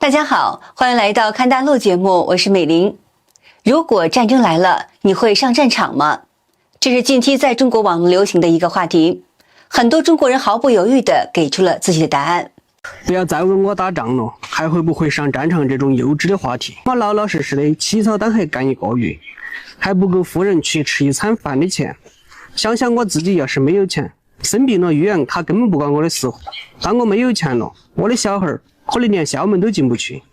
大家好，欢迎来到看大陆节目，我是美玲。如果战争来了，你会上战场吗？这是近期在中国网络流行的一个话题，很多中国人毫不犹豫地给出了自己的答案。不要再问我打仗了，还会不会上战场这种幼稚的话题。我老老实实的起草单还干1个月，还不够夫人去吃一餐饭的钱。想想我自己要是没有钱，生病了医院他根本不管我的死活。当我没有钱了，我的小孩可能连校门都进不去。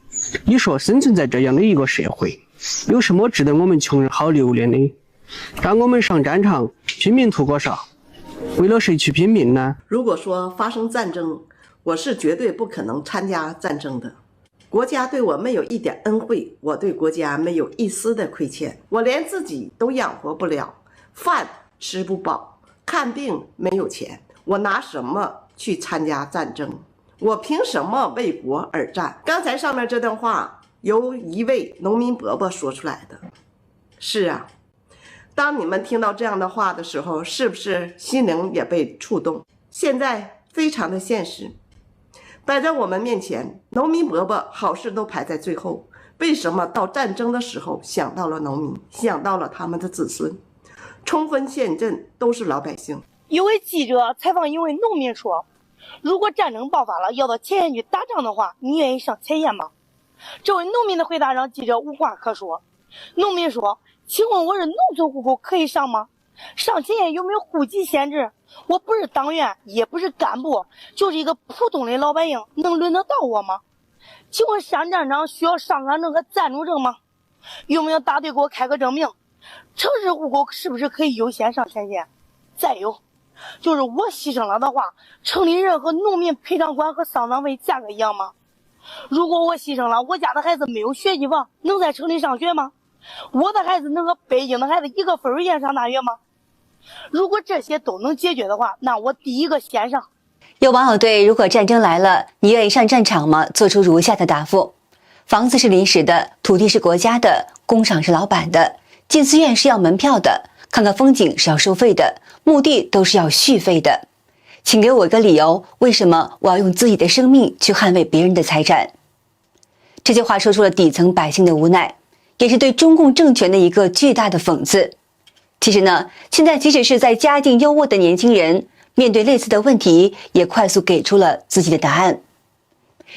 你说生存在这样的一个社会，有什么值得我们穷人好留恋的？让我们上战场拼命图个啥？为了谁去拼命呢？如果说发生战争，我是绝对不可能参加战争的。国家对我没有一点恩惠，我对国家没有一丝的亏欠。我连自己都养活不了，饭吃不饱，看病没有钱，我拿什么去参加战争？我凭什么为国而战？刚才上面这段话由一位农民伯伯说出来的。是啊，当你们听到这样的话的时候，是不是心灵也被触动？现在非常的现实，摆在我们面前，农民伯伯好事都排在最后，为什么到战争的时候想到了农民，想到了他们的子孙？冲锋陷阵都是老百姓。一位记者采访一位农民说，如果战争爆发了，要到前线去打仗的话，你愿意上前线吗？这位农民的回答让记者无话可说。农民说，请问我是农村户口可以上吗？上前线有没有户籍限制？我不是党员，也不是干部，就是一个普通的老百姓，能轮得到我吗？请问上战场需要上岗证和暂住证吗？有没有大队给我开个证明？城市户口是不是可以优先上前线？再有就是我牺牲了的话，城里人和农民赔偿款和丧葬费价格一样吗？如果我牺牲了，我家的孩子没有学区房，能在城里上学吗？我的孩子能和北京的孩子一个分数线上大学吗？如果这些都能解决的话，那我第一个先上。有网友对如果战争来了，你愿意上战场吗做出如下的答复：房子是临时的，土地是国家的，工厂是老板的，进寺院是要门票的，看看风景是要收费的，墓地都是要续费的。请给我一个理由，为什么我要用自己的生命去捍卫别人的财产？这句话说出了底层百姓的无奈，也是对中共政权的一个巨大的讽刺。其实呢，现在即使是在家境优渥的年轻人，面对类似的问题，也快速给出了自己的答案。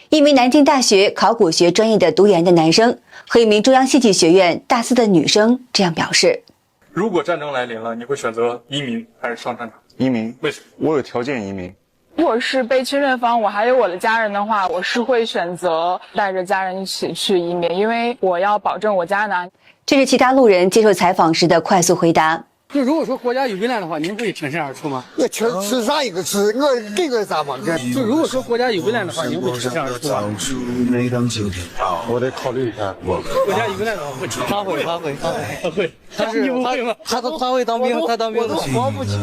一名南京大学考古学专业的读研的男生和一名中央戏剧学院大4的女生这样表示：如果战争来临了，你会选择移民还是上战场？移民。为什么？我有条件移民。如果是被侵略方，我还有我的家人的话，我是会选择带着家人一起去移民，因为我要保证我家的安全。这是其他路人接受采访时的快速回答。就如果说国家有危难的话，您会挺身而出吗？我吃啥一个吃，我给个啥嘛？就如果说国家有危难的话，您会挺身而出吗？我得考虑一下。国家有危难的话，会挺。他会。你不会吗？他会当兵，他当兵的。活不起。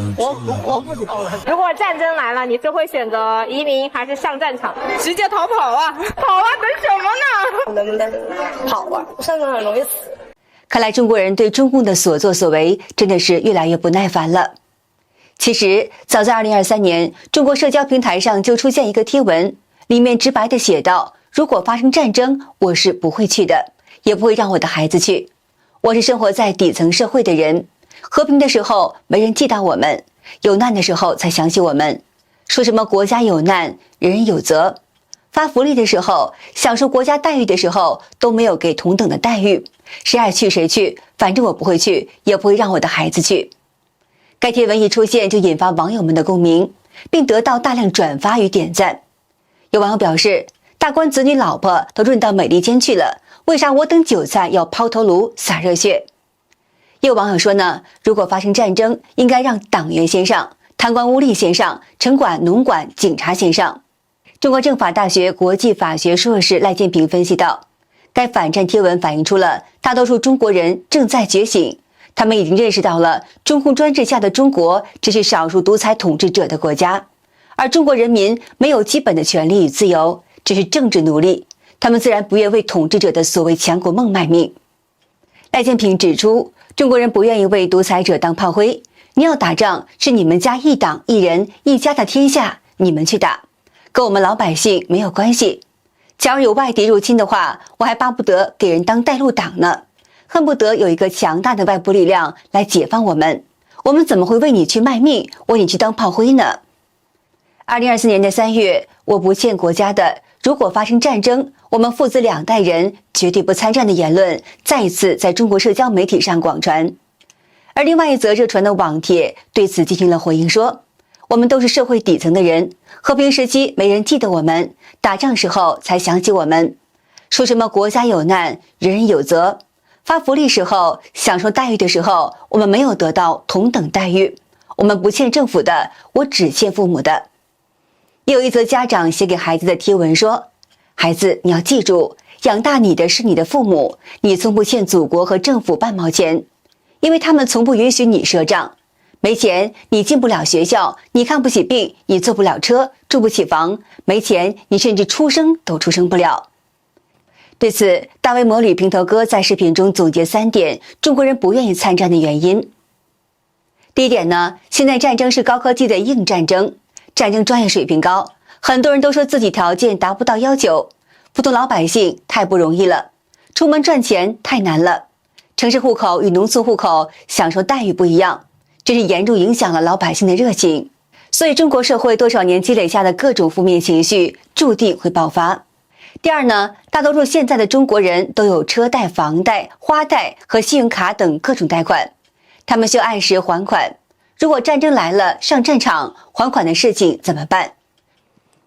如果战争来了，你是会选择移民还是上战场？直接逃跑啊！跑啊！等什么呢？能不能跑啊？上战场容易死。看来中国人对中共的所作所为真的是越来越不耐烦了。其实早在2023年，中国社交平台上就出现一个贴文，里面直白地写道：如果发生战争，我是不会去的，也不会让我的孩子去。我是生活在底层社会的人，和平的时候没人记到我们，有难的时候才想起我们。说什么国家有难，人人有责。发福利的时候，享受国家待遇的时候，都没有给同等的待遇。谁爱去谁去，反正我不会去，也不会让我的孩子去。该贴文一出现就引发网友们的共鸣，并得到大量转发与点赞。有网友表示，大官子女老婆都润到美利坚去了，为啥我等韭菜要抛头颅洒热血？也有网友说呢，如果发生战争，应该让党员先上，贪官污吏先上，城管农管警察先上。中国政法大学国际法学硕士赖建平分析道，该反战贴文反映出了大多数中国人正在觉醒，他们已经认识到了中共专制下的中国只是少数独裁统治者的国家，而中国人民没有基本的权利与自由，只是政治奴隶，他们自然不愿为统治者的所谓强国梦卖命。赖建平指出，中国人不愿意为独裁者当炮灰，你要打仗是你们家一党一人一家的天下，你们去打，跟我们老百姓没有关系。假如有外敌入侵的话，我还巴不得给人当带路党呢，恨不得有一个强大的外部力量来解放我们。我们怎么会为你去卖命，为你去当炮灰呢？2024年的3月，我不欠国家的，如果发生战争，我们父子2代人绝对不参战的言论再一次在中国社交媒体上广传。而另外一则热传的网帖对此进行了回应，说我们都是社会底层的人，和平时期没人记得我们，打仗时候才想起我们，说什么国家有难人人有责，发福利时候享受待遇的时候，我们没有得到同等待遇，我们不欠政府的，我只欠父母的。有一则家长写给孩子的贴文说，孩子，你要记住，养大你的是你的父母，你从不欠祖国和政府半毛钱，因为他们从不允许你赊账。没钱你进不了学校，你看不起病，你坐不了车，住不起房，没钱你甚至出生都出生不了。对此，大 V 魔女平头哥在视频中总结3点中国人不愿意参战的原因。第一点呢，现在战争是高科技的硬战争，战争专业水平高，很多人都说自己条件达不到要求，普通老百姓太不容易了，出门赚钱太难了，城市户口与农村户口享受待遇不一样，这是严重影响了老百姓的热情，所以中国社会多少年积累下的各种负面情绪注定会爆发。第二呢，大多数现在的中国人都有车贷、房贷、花贷和信用卡等各种贷款，他们需要按时还款。如果战争来了，上战场，还款的事情怎么办？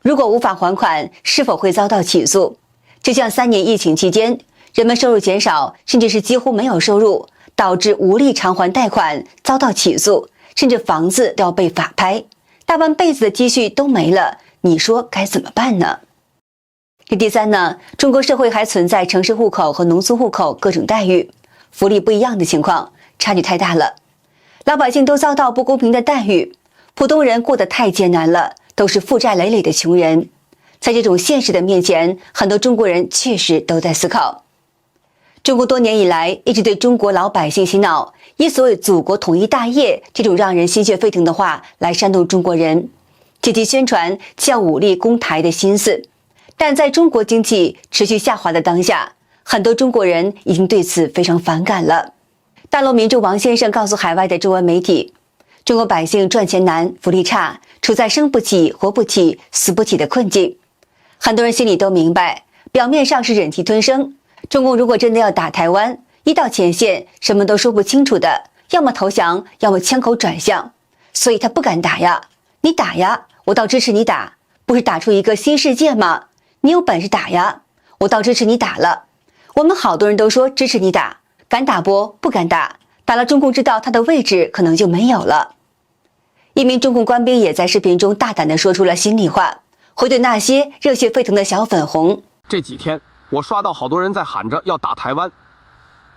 如果无法还款，是否会遭到起诉？就像3年疫情期间，人们收入减少，甚至是几乎没有收入，导致无力偿还贷款，遭到起诉，甚至房子都要被法拍，大半辈子的积蓄都没了，你说该怎么办呢？第三呢，中国社会还存在城市户口和农村户口各种待遇、福利不一样的情况，差距太大了，老百姓都遭到不公平的待遇，普通人过得太艰难了，都是负债累累的穷人。在这种现实的面前，很多中国人确实都在思考。中国多年以来一直对中国老百姓洗脑，以所谓祖国统一大业这种让人心血沸腾的话来煽动中国人，借机宣传其要武力攻台的心思。但在中国经济持续下滑的当下，很多中国人已经对此非常反感了。大陆民众王先生告诉海外的中文媒体，中国百姓赚钱难，福利差，处在生不起、活不起、死不起的困境。很多人心里都明白，表面上是忍气吞声，中共如果真的要打台湾，一到前线什么都说不清楚的，要么投降，要么枪口转向，所以他不敢打呀。你打呀，我倒支持你打，不是打出一个新世界吗？你有本事打呀，我倒支持你打了。我们好多人都说支持你打，敢打不？不敢打，打了中共知道他的位置可能就没有了。一名中共官兵也在视频中大胆地说出了心里话，回怼那些热血沸腾的小粉红。这几天我刷到好多人在喊着要打台湾，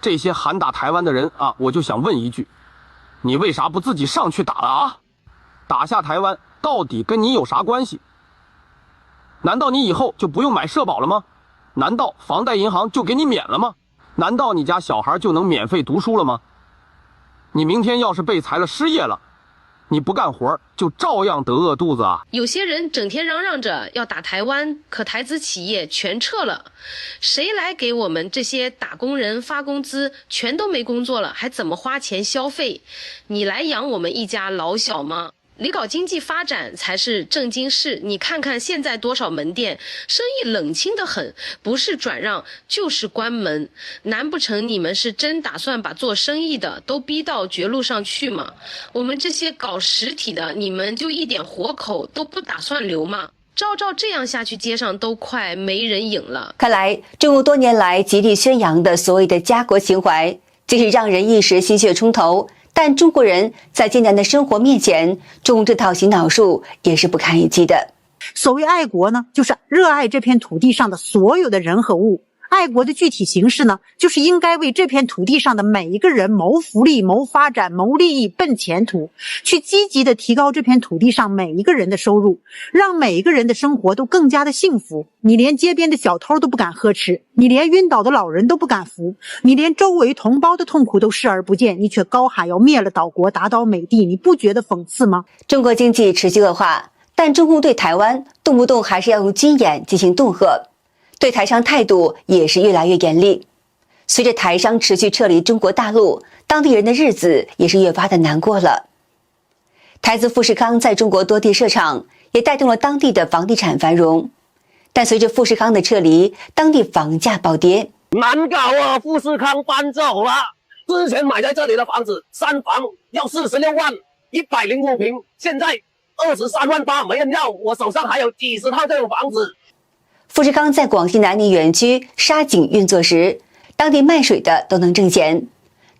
这些喊打台湾的人啊，我就想问一句，你为啥不自己上去打了啊？打下台湾到底跟你有啥关系？难道你以后就不用买社保了吗？难道房贷银行就给你免了吗？难道你家小孩就能免费读书了吗？你明天要是被裁了失业了，你不干活就照样得饿肚子啊！有些人整天嚷嚷着要打台湾，可台资企业全撤了，谁来给我们这些打工人发工资？全都没工作了，还怎么花钱消费？你来养我们一家老小吗？离搞经济发展才是正经事，你看看现在多少门店，生意冷清得很，不是转让就是关门。难不成你们是真打算把做生意的都逼到绝路上去吗？我们这些搞实体的，你们就一点活口都不打算留吗？照这样下去，街上都快没人影了。看来中国多年来极力宣扬的所谓的家国情怀，即使让人一时心血冲头，但中国人在艰难的生活面前，中共这套洗脑术也是不堪一击的。所谓爱国呢，就是热爱这片土地上的所有的人和物。爱国的具体形式呢，就是应该为这片土地上的每一个人谋福利、谋发展、谋利益、奔前途，去积极的提高这片土地上每一个人的收入，让每一个人的生活都更加的幸福。你连街边的小偷都不敢呵斥，你连晕倒的老人都不敢扶，你连周围同胞的痛苦都视而不见，你却高喊要灭了岛国，打倒美帝，你不觉得讽刺吗？中国经济持续恶化，但中共对台湾动不动还是要用军演进行恫吓。对台商态度也是越来越严厉。随着台商持续撤离中国大陆，当地人的日子也是越发的难过了。台资富士康在中国多地设厂，也带动了当地的房地产繁荣。但随着富士康的撤离，当地房价暴跌。难搞啊！富士康搬走了，之前买在这里的房子3房要46万，105平，现在23万8没人要，我手上还有几十套这种房子。富士康在广西南宁园区沙井运作时，当地卖水的都能挣钱，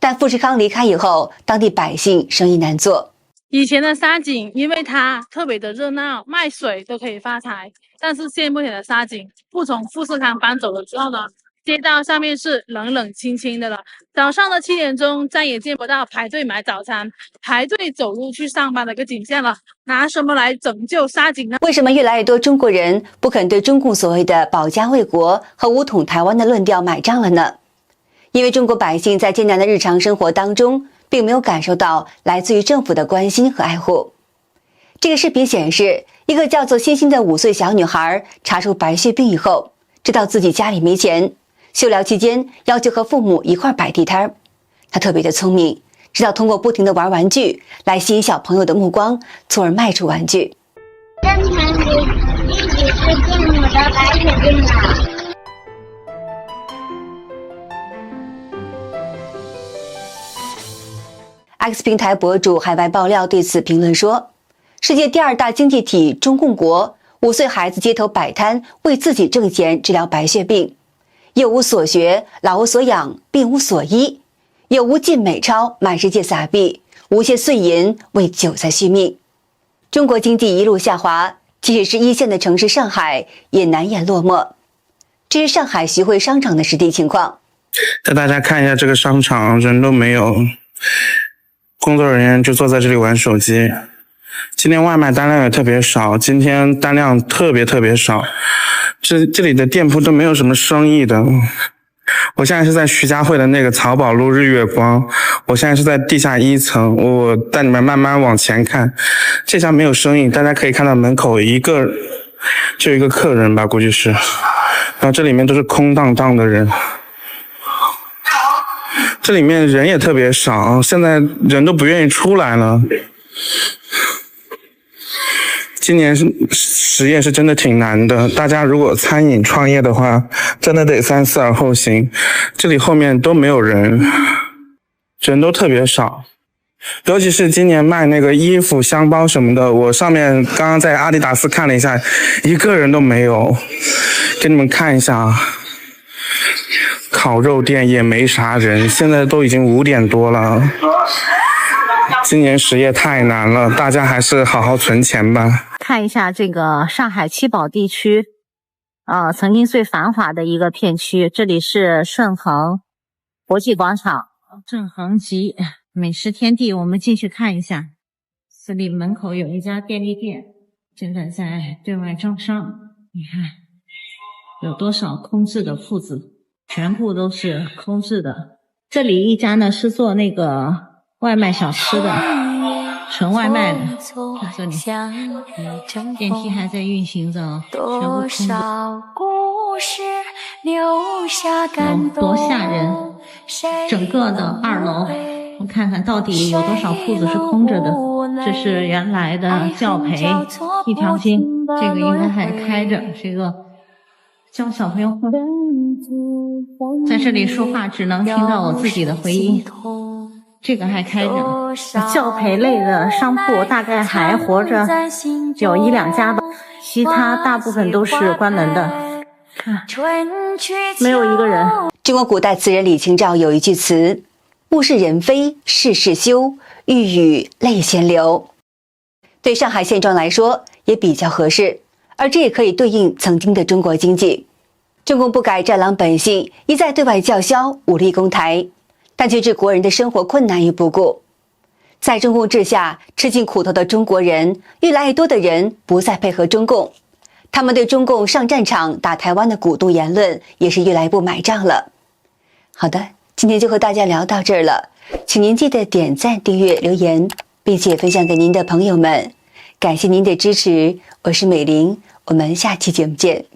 但富士康离开以后，当地百姓生意难做。以前的沙井，因为它特别的热闹，卖水都可以发财。但是现目前的沙井，自从富士康搬走了之后呢，街道上面是冷冷清清的了。早上的7点钟再也见不到排队买早餐、排队走路去上班的一个景象了。拿什么来拯救沙井呢？为什么越来越多中国人不肯对中共所谓的保家卫国和武统台湾的论调买账了呢？因为中国百姓在艰难的日常生活当中，并没有感受到来自于政府的关心和爱护。这个视频显示，一个叫做欣欣的5岁小女孩查出白血病以后，知道自己家里没钱，休疗期间要求和父母一块摆地摊。她特别的聪明，知道通过不停的玩玩具来吸引小朋友的目光，从而卖出玩具。正常的弟弟是父母的白血病了。X 平台博主海外爆料对此评论说，世界第2大经济体中共国5岁孩子街头摆摊为自己挣钱治疗白血病，幼无所学，老无所养，病无所医，有无尽美钞，满世界撒币，无限碎银为韭菜续命。中国经济一路下滑，即使是1线的城市上海也难掩落寞。这是上海徐汇商场的实地情况。带大家看一下这个商场，人都没有，工作人员就坐在这里玩手机。今天外卖单量也特别少，今天单量特别少，这里的店铺都没有什么生意的。我现在是在徐家汇的那个曹宝路日月光，我现在是在地下1层，我带你们慢慢往前看。这家没有生意，大家可以看到门口就一个客人吧，估计是，然后这里面都是空荡荡的人。这里面人也特别少，现在人都不愿意出来了。今年实业是真的挺难的，大家如果餐饮创业的话，真的得3思而后行。这里后面都没有人，人都特别少，尤其是今年卖那个衣服、箱包什么的，我上面刚刚在阿迪达斯看了一下，一个人都没有。给你们看一下啊。烤肉店也没啥人，现在都已经5点多了。今年实业太难了，大家还是好好存钱吧。看一下这个上海七宝地区，曾经最繁华的一个片区，这里是顺恒国际广场，正恒集美食天地。我们进去看一下，这里门口有一家便利店，正在对外招商。你看有多少空置的铺子，全部都是空置的。这里一家呢是做那个外卖小吃的，纯外卖的，在这里电梯还在运行着，全部空的。多吓人！整个的2楼，我看看到底有多少铺子是空着的。这是原来的教培一条街，这个应该还开着，这个教小朋友在这里说话只能听到我自己的回音。这个还开着，教培类的商铺大概还活着有1、2家吧，其他大部分都是关门的，没有一个人。中国古代词人李清照有一句词：物是人非事事休，欲语泪先流。对上海现状来说也比较合适，而这也可以对应曾经的中国经济。中共不改战狼本性，一再对外叫嚣武力攻台，但却置国人的生活困难于不顾。在中共治下，吃尽苦头的中国人，越来越多的人不再配合中共，他们对中共上战场打台湾的鼓动言论也是越来越不买账了。好的，今天就和大家聊到这儿了，请您记得点赞、订阅、留言，并且分享给您的朋友们。感谢您的支持，我是美玲，我们下期节目见。